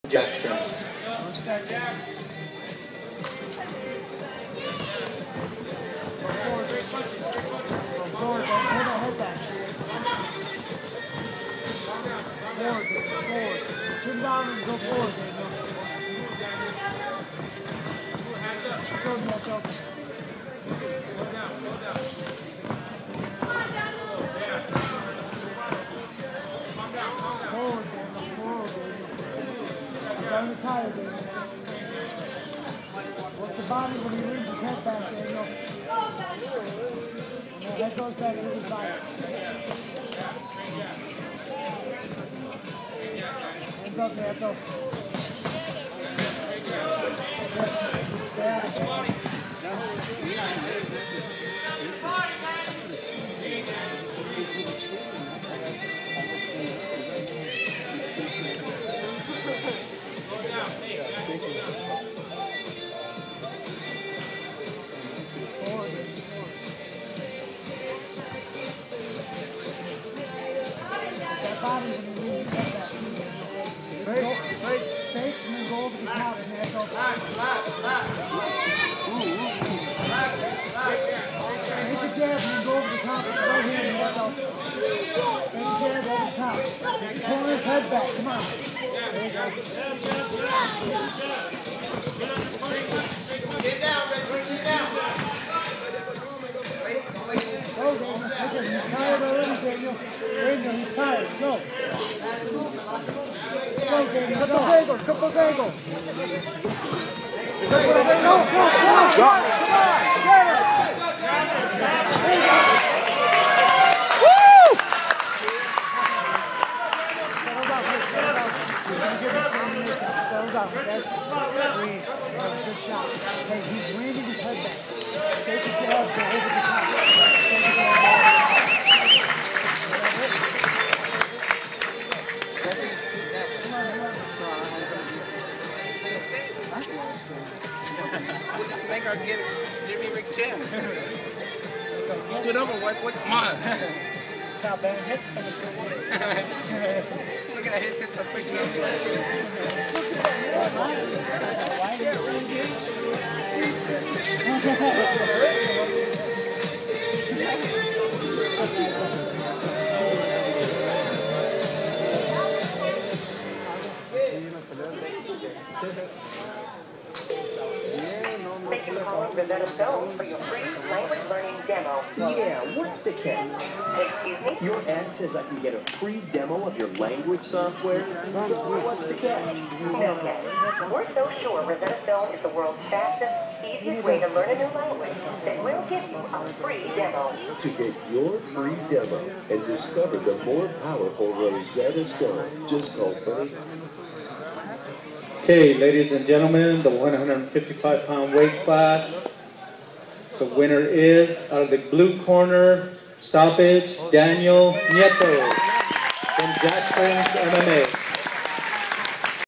Jackson's. Sit down and go forward. Down the tire, baby. Work the body when he leaves his head back, Daniel. When the head goes back, leave his body. Hands up, Nieto. That body when you leave his head back. Fakes and then go over the top, Nieto. Hit the jab and then go over the top with the right hand, Nieto. Then jab over the top. Pull his head back, come on. There you go. Get down, Richard, sit down. Go, Daniel. Okay, he's tired already, Daniel. Daniel, he's tired. Go. Go, Daniel. Couple bagels. Couple bagels. Go. Come on. Get it. Woo! Settle down, okay? Breathe. That was a good shot. Hey, he's landing his head back. Take the jab, go over the top. We'll just make our get Jimmy Rick Chan. Good over, what? Come on. Top band hits. Look at that hits, I'm pushing up. Thank you for calling Lovato for your free language learning demo. Yeah, what's the catch? Excuse me? Your ad says I can get a free demo of your language software. So what's the catch? No catch. We're so sure Rosetta Stone is the world's fastest, easiest way to learn a new language that we'll give you a free demo. To get your free demo and discover the more powerful Rosetta Stone, just call Bunny. Okay, ladies and gentlemen, the 155-pound weight class. The winner is, out of the blue corner, stoppage, Daniel Nieto from Jackson's MMA.